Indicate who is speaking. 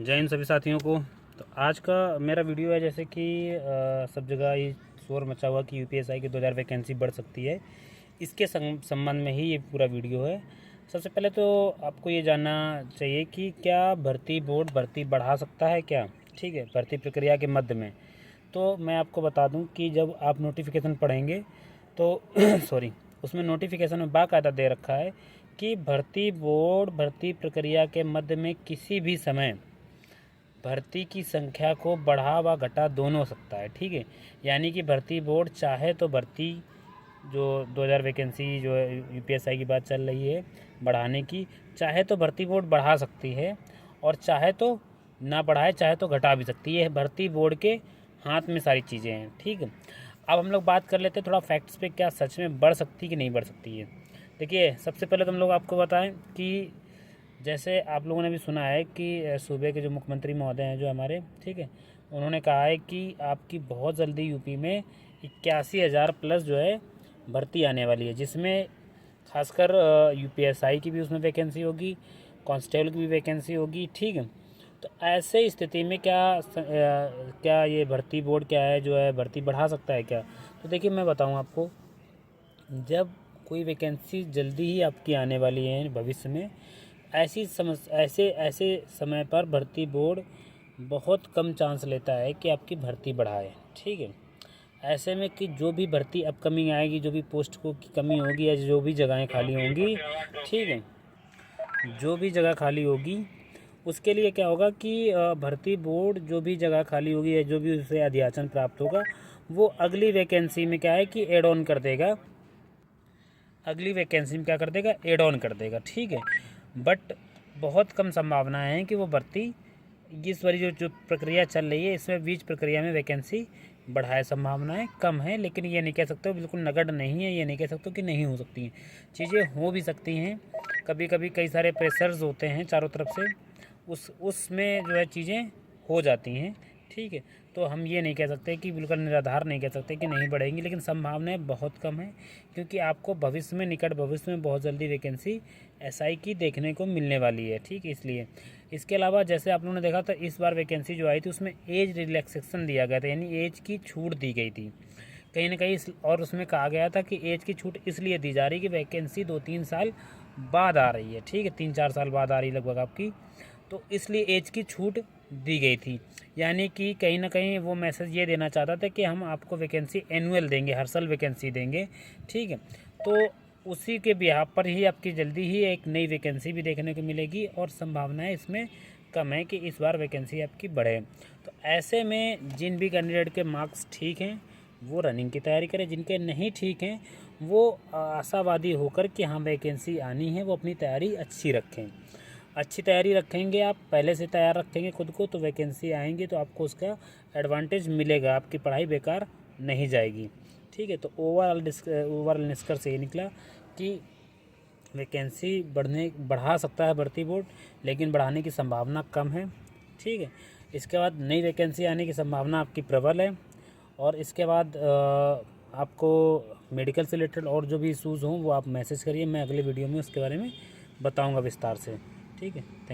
Speaker 1: जय हिंद सभी साथियों को। तो आज का मेरा वीडियो है जैसे कि सब जगह ये शोर मचा हुआ कि यूपीएसआई की 2000 वैकेंसी बढ़ सकती है। इसके संबंध में ही ये पूरा वीडियो है। सबसे पहले तो आपको ये जानना चाहिए कि क्या भर्ती बोर्ड भर्ती बढ़ा सकता है क्या। ठीक है, भर्ती प्रक्रिया के मध्य में तो मैं आपको बता दूं कि जब आप नोटिफिकेशन पढ़ेंगे तो सॉरी, उसमें नोटिफिकेशन में बाकायदा दे रखा है कि भर्ती बोर्ड भर्ती प्रक्रिया के मध्य में किसी भी समय भर्ती की संख्या को बढ़ा व घटा दोनों हो सकता है। ठीक है, यानी कि भर्ती बोर्ड चाहे तो भर्ती जो 2000 वैकेंसी जो यूपीएसआई की बात चल रही है बढ़ाने की, चाहे तो भर्ती बोर्ड बढ़ा सकती है और चाहे तो ना बढ़ाए, चाहे तो घटा भी सकती है। भर्ती बोर्ड के हाथ में सारी चीज़ें हैं। ठीक है, अब हम लोग बात कर लेते हैं थोड़ा फैक्ट्स पे, क्या सच में बढ़ सकती कि नहीं बढ़ सकती है। देखिए, सबसे पहले तो हम लोग आपको बताएं कि जैसे आप लोगों ने भी सुना है कि सूबे के जो मुख्यमंत्री महोदय हैं जो हमारे, ठीक है, उन्होंने कहा है कि आपकी बहुत जल्दी यूपी में 81,000 प्लस जो है भर्ती आने वाली है, जिसमें खासकर यूपीएसआई की भी उसमें वैकेंसी होगी, कांस्टेबल की भी वैकेंसी होगी। ठीक है, तो ऐसे स्थिति में क्या ये भर्ती बोर्ड क्या है जो है भर्ती बढ़ा सकता है क्या। तो देखिए, मैं बताऊं आपको, जब कोई वैकेंसी जल्दी ही आपकी आने वाली है भविष्य में, ऐसे समय पर भर्ती बोर्ड बहुत कम चांस लेता है कि आपकी भर्ती बढ़ाए। ठीक है, ऐसे में कि जो भी भर्ती अपकमिंग आएगी, जो भी पोस्ट को की कमी होगी या जो भी जगहें खाली होंगी, ठीक है, जो भी जगह खाली होगी उसके लिए क्या होगा कि भर्ती बोर्ड जो भी जगह खाली होगी या जो भी उसे अध्याचन प्राप्त होगा वो अगली वैकेंसी में क्या है कि एड ऑन कर देगा, अगली वैकेंसी में क्या कर देगा, एड ऑन कर देगा। ठीक है, बट बहुत कम संभावना है कि वो भर्ती इस वाली जो प्रक्रिया चल रही है इसमें बीच प्रक्रिया में वैकेंसी बढ़ाए, संभावनाएं कम है। लेकिन ये नहीं कह सकते हो बिल्कुल नगद नहीं है, ये नहीं कह सकते कि नहीं हो सकती हैं, चीज़ें हो भी सकती हैं। कभी कभी कई सारे प्रेशर्स होते हैं चारों तरफ से, उसमें जो है चीज़ें हो जाती हैं। ठीक है, तो हम ये नहीं कह सकते कि बिल्कुल निराधार नहीं कह सकते कि नहीं बढ़ेंगी, लेकिन संभावनाएं बहुत कम है, क्योंकि आपको भविष्य में, निकट भविष्य में बहुत जल्दी वैकेंसी एसआई की देखने को मिलने वाली है। ठीक है, इसलिए इसके अलावा जैसे आप लोगों ने देखा था इस बार वैकेंसी जो आई थी उसमें एज रिलैक्सेशन दिया गया था, यानी एज की छूट दी गई थी कहीं ना कहीं, और उसमें कहा गया था कि एज की छूट इसलिए दी जा रही है कि वैकेंसी 2-3 साल बाद आ रही है। ठीक है, 3-4 साल बाद आ रही है लगभग आपकी, तो इसलिए एज की छूट दी गई थी। यानी कि कहीं ना कहीं वो मैसेज ये देना चाहता था कि हम आपको वैकेंसी एनुअल देंगे, हर साल वैकेंसी देंगे। ठीक है, तो उसी के बिहाफ पर ही आपकी जल्दी ही एक नई वैकेंसी भी देखने को मिलेगी और संभावनाएं इसमें कम है कि इस बार वैकेंसी आपकी बढ़े। तो ऐसे में जिन भी कैंडिडेट के मार्क्स ठीक हैं वो रनिंग की तैयारी करें, जिनके नहीं ठीक हैं वो आशावादी होकर कि हाँ वैकेंसी आनी है, वो अपनी तैयारी अच्छी रखें। अच्छी तैयारी रखेंगे, आप पहले से तैयार रखेंगे खुद को, तो वैकेंसी आएंगी तो आपको उसका एडवांटेज मिलेगा, आपकी पढ़ाई बेकार नहीं जाएगी। ठीक है, तो ओवरऑल निष्कर्ष ये निकला कि वैकेंसी बढ़ा सकता है भर्ती बोर्ड, लेकिन बढ़ाने की संभावना कम है। ठीक है, इसके बाद नई वैकेंसी आने की संभावना आपकी प्रबल है। और इसके बाद आपको मेडिकल से रिलेटेड और जो भी इशूज़ हों वो आप मैसेज करिए, मैं अगले वीडियो में उसके बारे में बताऊंगा विस्तार से। ठीक है।